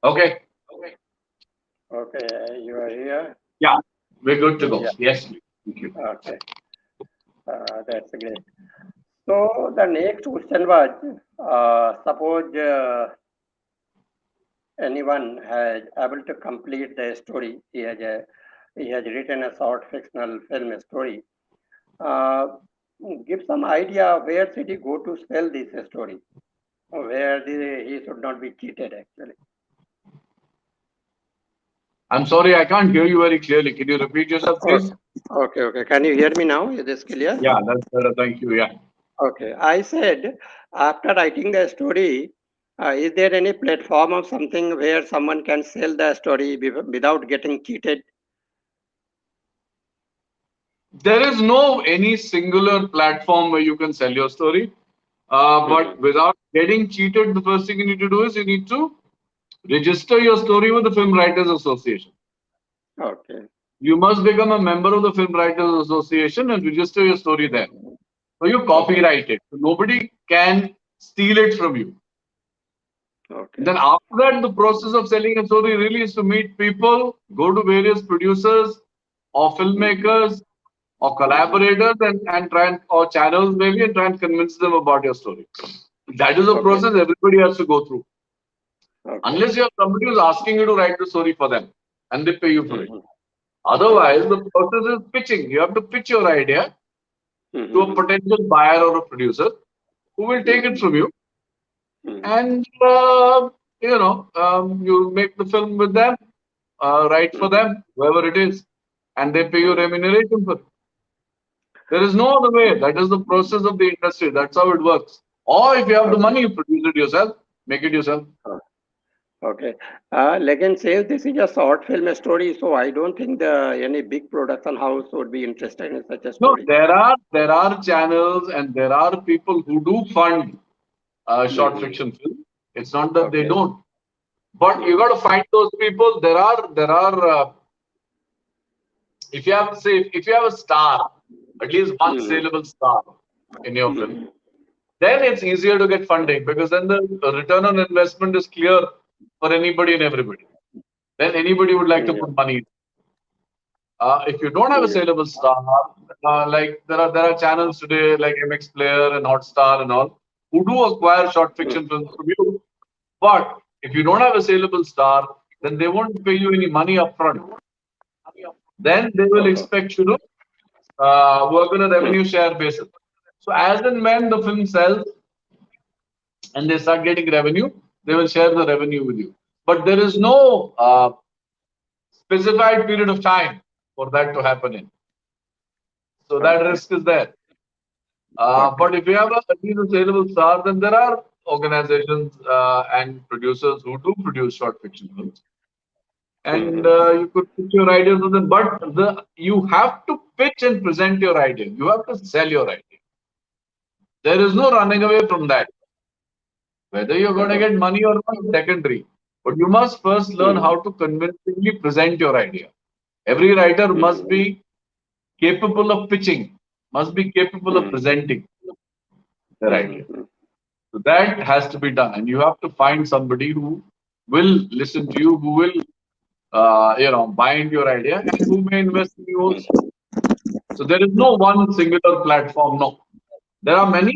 Okay. Okay, you are here. Yeah, we're good to go. Yeah. Yes, please. Thank you. Okay. That's great. So the next question was, suppose anyone has able to complete the story. He has written a short fictional film story. Uh, Give some idea where should he go to sell this story, where he should not be cheated actually. I'm sorry, I can't hear you very clearly. Can you repeat yourself, please? Okay. Can you hear me now? Is this clear? Yeah, that's better. Thank you. Yeah. Okay. I said, after writing the story, is there any platform or something where someone can sell the story without getting cheated? There is no any singular platform where you can sell your story. Mhm. But without getting cheated, the first thing you need to do is you need to register your story with the Film Writers Association. Okay. You must become a member of the Film Writers Association and register your story there. So you Mhm. copyright it. So nobody can steal it from you. And Okay. then after that, the process of selling a story really is to meet people, go to various producers or Mhm. filmmakers or Mhm. collaborators and try and or channels maybe and try and convince them about your story. That is a Okay. process everybody has to go through. Okay. Unless you have somebody who's asking you to write the story for them and they pay you for it. Mhm. Otherwise, Okay. the process is pitching. You have to pitch your idea to a Mhm. potential buyer or a producer who will take it Mhm. from you Mhm. and you make the film with them, write for Mhm. them, whoever it is, and they pay you Mhm. remuneration for it. There is no other way. That is the process of the industry. That's how it works. Or if you have the Okay. money, you produce it yourself, make it yourself. Oh, okay. Legend says this is a short film story, so I don't think any big production house would be interested in such a No, story. there are channels and there are people who do fund short Mhm. fiction film. It's not that they Okay. don't, but you got Mhm. to find those people. There are if you have say if you have a star, at least one Mhm. saleable star in your film, Mhm. then it's easier to get funding because then the return on investment is clear for anybody and everybody. Then anybody would like to Yeah. put money. If you don't have a Yeah. saleable star, like there are channels today like MX Player and Hotstar and all who do acquire short Mhm. fiction films from you. But if you don't have a saleable star, then they won't pay you any money upfront. Then they will Oh. expect you to work on a revenue share basis. So as and when the film sells and they start getting revenue, they will share the revenue with you. But there is no specified period of time for that to happen in. So that Okay. risk is there. Okay. But if you have at least a saleable star, then there are organizations and producers who do produce short fiction films, and Mhm. you could pitch your ideas with them. But you have to pitch and present your idea. You have to sell your idea. There is no running away from that. Whether you're going to Oh. get money or not is secondary. But you must first learn Mhm. how to convincingly present your idea. Every writer must Mhm. be capable of pitching, must be capable of Mhm. presenting their idea. Mhm. So that has to be done, and you have to find somebody who will listen to you, who will, buy into your idea, and who may invest in you also. So there is no one singular platform. No, there are many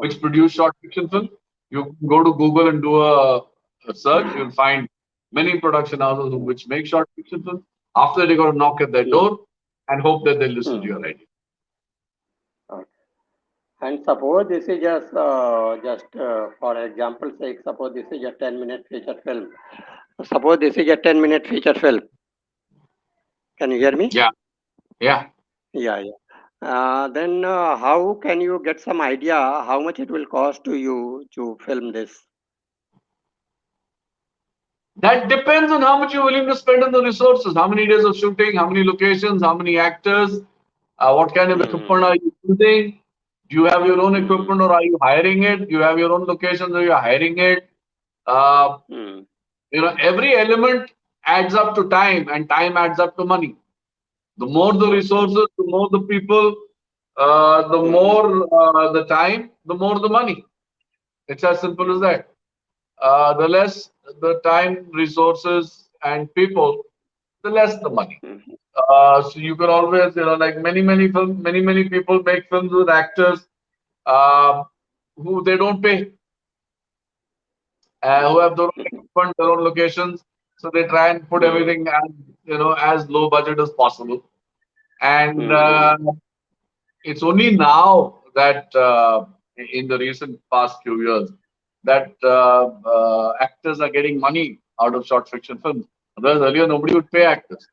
which produce short fiction film. You can go to Google and do a search. You'll find many production houses which make short fiction films. After that, you got to knock at their Mhm. door and hope that they listen to Mhm. your idea. Okay. And suppose this is just for example sake, suppose this is a 10-minute feature film. Suppose this is a 10-minute feature film. Can you hear me? Yeah, yeah. Yeah. Then how can you get some idea how much it will cost to you to film this? That depends on how much you're willing to spend on the resources. How many days of shooting, how many locations, how many actors, what kind of equipment Mm-hmm. are you using? Do you have your own Mm-hmm. equipment or are you hiring it? Do you have your own locations or you're hiring it? Uh, Mm-hmm. every element adds up to time and time adds up to money. The more the Okay. resources, the more the people, the Mm-hmm. more the time, the more the money. It's as simple as that. The less the time, resources, and people, the less the money. Mhm. So you can always, like many people make films with actors uh, who they don't pay, who have their own Mhm. equipment, their own locations. So they try and put Mhm. everything as as low budget as possible. And Mhm. it's only now that in the recent past few years that actors are getting money out of short fiction films. Otherwise, earlier nobody would pay actors.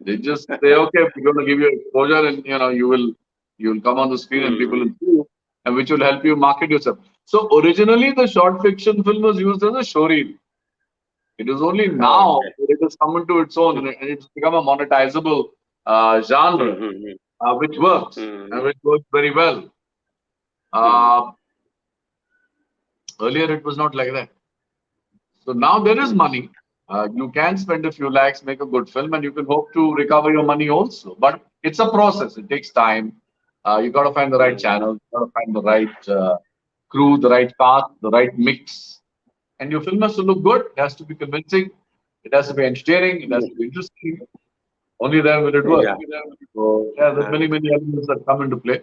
They just say, okay, we're going to give you exposure, and you will come on the screen and people will Mhm. see you, and which will help you market yourself. So originally, the short fiction film was used as a show reel. It is only now Okay. that it has come into its own, and it's become a monetizable genre, Mhm. which works and Mhm. which works very well. Mhm. Uh, Earlier, it was not like that. So now there is Mhm. money. You can spend a few lakhs, make a good film, and you can hope to recover your money also. But it's a process. It takes time. You got to find the right Mhm. channel, you got to find the right crew, the right cast, the right mix. And your film has to look good. It has to be convincing. It has to be entertaining. It has to be interesting. Only then will it work. Yeah. So yeah, there's Uh, many elements that come into play.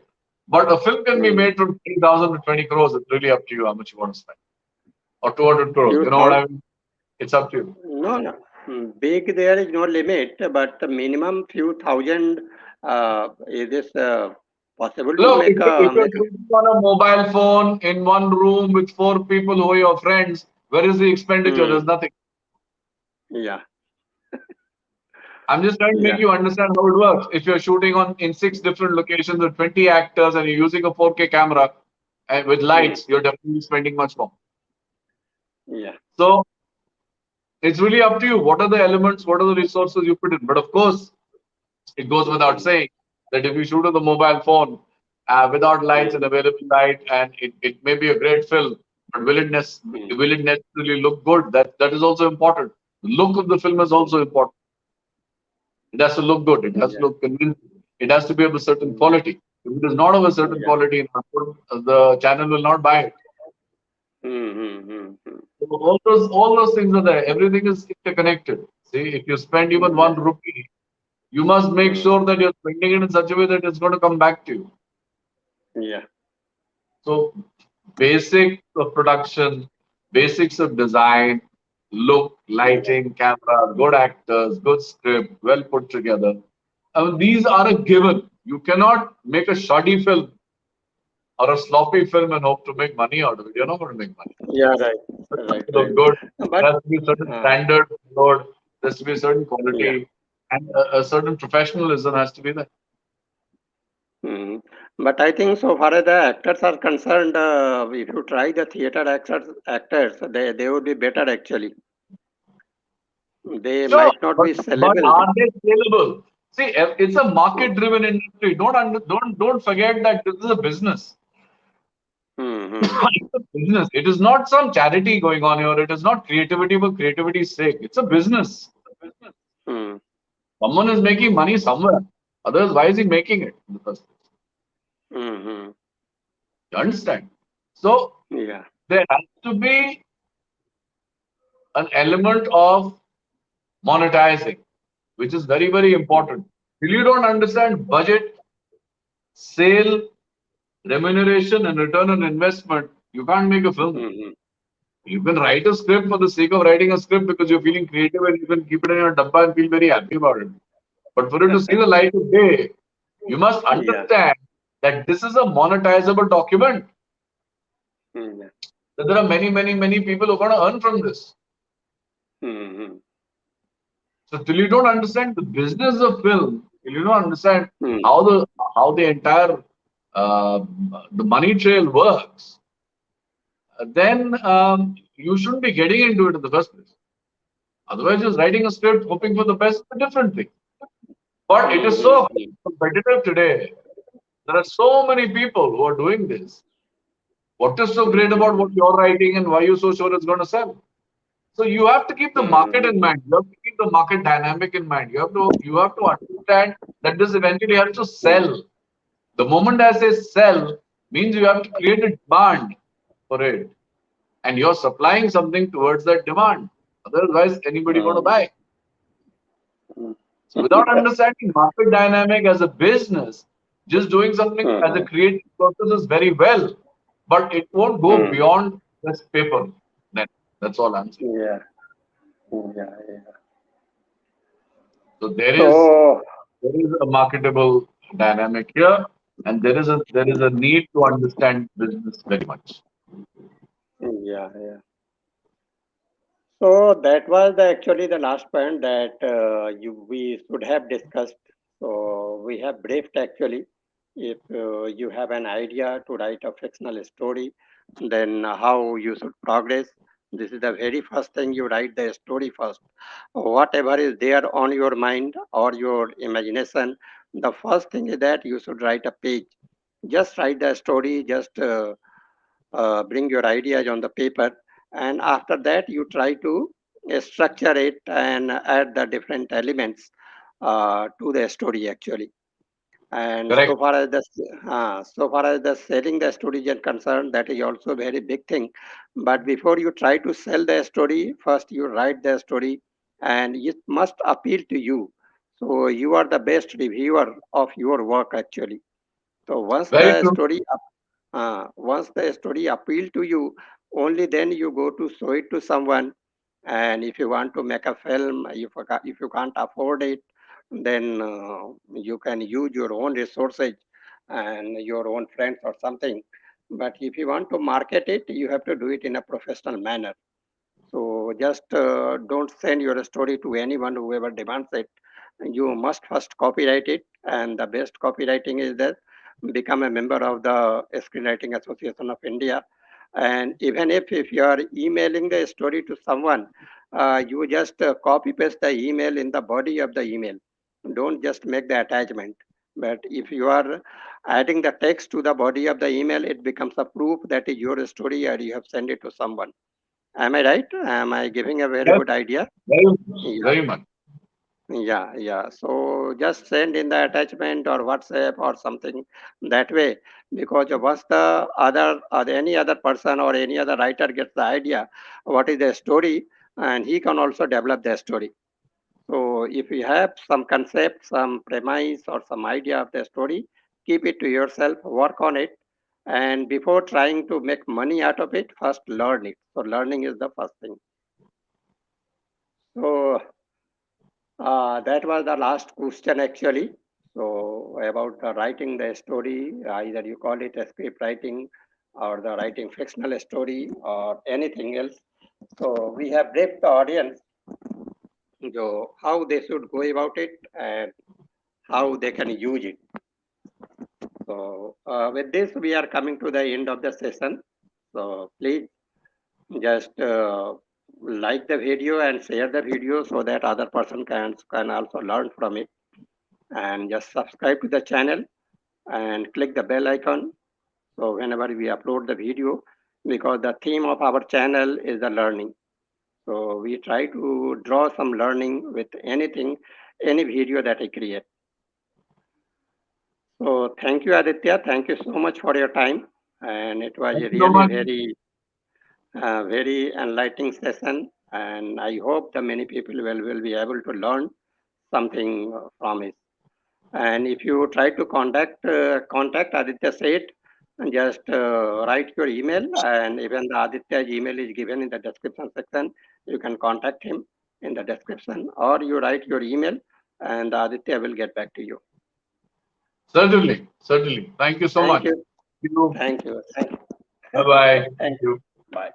But a film can be mm. made from 3,000 to 20 crores. It's really up to you how much you want to spend. Or 200 crores. Few You know what thousand. I mean? It's up to you. No, no. Big there is no limit, but minimum few thousand. Is this possible to Look, make if a you're make? shooting on a mobile phone in one room with four people who are your friends, where is the expenditure? There's Mm. nothing. Yeah. I'm just trying to make Yeah. you understand how it works. If you're shooting on in 6 different locations with 20 actors and you're using a 4K camera and with Mm. lights, you're definitely spending much more. Yeah. So it's really up to you. What are the elements? What are the resources you put in? But of course, it goes without Mm. saying that if you shoot on the mobile phone without lights and Mm. available light, and it may be a great film, but Mm. will it necessarily look good? That is also important. The look of the film is Mm. also important. It has to look good. It has to Yeah. look convincing. It has to be of a certain Mm. quality. If it is not of a certain Yeah. quality, the channel will not buy it. Mm. Mm. Mm. Mm. So all those things are there. Everything is interconnected. See, if you spend even Yeah. one rupee, you must make Mm. sure that you're spending it in such a way that it's going to come back to you. Yeah. So basics of production, basics of design, look, lighting, camera, good actors, good script, well put together. I mean, these are a given. You cannot make a shoddy film or a sloppy film and hope to make money out of it. You're not going to make money. Yeah. Right. It has Right. to Right. look good. But There has to be a certain uh, standard followed. There has to be a certain yeah. quality, and a certain professionalism has to be there. Mm. But I think so far as the actors are concerned, if you try the theater actors, they would be better actually. They Sure, might not but be but sellable. are they scalable? See, it's a market-driven industry. Don't forget that this is a business. Mm-hmm. It's a business. It is not some charity going on here. It is not creativity for creativity's sake. It's a business. Mm. Someone is making money somewhere. Otherwise, why is he making it in the first place? Mm-hmm. You understand? So Yeah. there has to be an element of monetizing, which is very, very Mm. important. If you don't understand budget, sale, remuneration, and return on investment, you can't make a film. Mm-hmm. You can write a script for the sake of writing a script because you're feeling creative and you can keep it in your dabba and feel very happy about it. But for it to see the light of day, you must Yeah. understand that this is a monetizable document. Mm. Yeah. That there are many people who are going to earn from this. Mm-hmm. So till you don't understand the business of film, till you don't understand Mm. how the entire uh, the money trail works, then you shouldn't be getting into it in the first place. Otherwise, just writing a script, hoping for the best, is a different thing. But it is so Mm-hmm. competitive today. There are so many people who are doing this. What is so great about Mm-hmm. what you're writing and why you're so sure it's going to sell? So you have to keep the market in Mm-hmm. mind. You have to keep the market dynamic in mind. You have to understand that this eventually has to sell. The moment I say sell means you have to create a demand for it. and you're supplying something towards that demand. Otherwise, anybody going to buy? So without understanding market dynamic as a business, just doing something as a creative purpose is very well, but it won't go beyond this paper. That's all I'm saying. Yeah. Yeah. Yeah. So there is a marketable dynamic here, and there is a need to understand business very much. Yeah. Yeah. So that was actually the last point that we should have discussed. So we have briefed actually. If you have an idea to write a fictional story, then how you should progress. This is the very first thing, you write the story first. Whatever is there on your mind or your imagination, the first thing is that you should write a page. Just write the story, just bring your ideas on the paper, and after that you try to structure it and add the different elements to the story actually. And Correct. so far as the selling the story is concerned, that is also a very big thing. But before you try to sell the story, first you write the story, and it must appeal to you. So you are the best reviewer of your work actually. So Very true. once the story appeal to you, only then you go to show it to someone. And if you want to make a film, if you can't afford it, then you can use your own resources and your own friends or something. But if you want to market it, you have to do it in a professional manner. So just don't send your story to anyone, whoever demands it. You must first copyright it, and the best copywriting is that become a member of the Screenwriting Association of India. And even if you are emailing the story to someone, you just copy paste the email in the body of the email. Don't just make the attachment. But if you are adding the text to the body of the email, it becomes a proof that is your story and you have sent it to someone. Am I right? Am I giving a very Yes, good idea? very much. Yeah, Very much. yeah, yeah. So just send in the attachment or WhatsApp or something that way, because once the other or any other person or any other writer gets the idea what is the story, and he can also develop the story. So if you have some concept, some premise, or some idea of the story, keep it to yourself, work on it, and before trying to make money out of it, first learn it. So learning is the first thing. So that was the last question actually. So about the writing the story, either you call it a script writing or the writing fictional story or anything else. So we have briefed the audience, so how they should go about it and how they can use it. So with this, we are coming to the end of the session. So please just like the video and share the video so that other person can also learn from it. And just subscribe to the channel and click the bell icon. So whenever we upload the video, because the theme of our channel is the learning. So we try to draw some learning with anything, any video that I create. So thank you, Aditya. Thank you so much for your time. And it was Thank a you so really much. very enlightening session. And I hope that many people will be able to learn something from it. And if you try to contact Aditya Seth, just write your email, and even the Aditya's email is given in the description section. You can contact him in the description, or you write your email, and Aditya will get back to you. Certainly. Certainly. Thank you so Thank much. you. Thank you. Thank you. Thank you. Bye bye. Thank Thank you. you. Bye.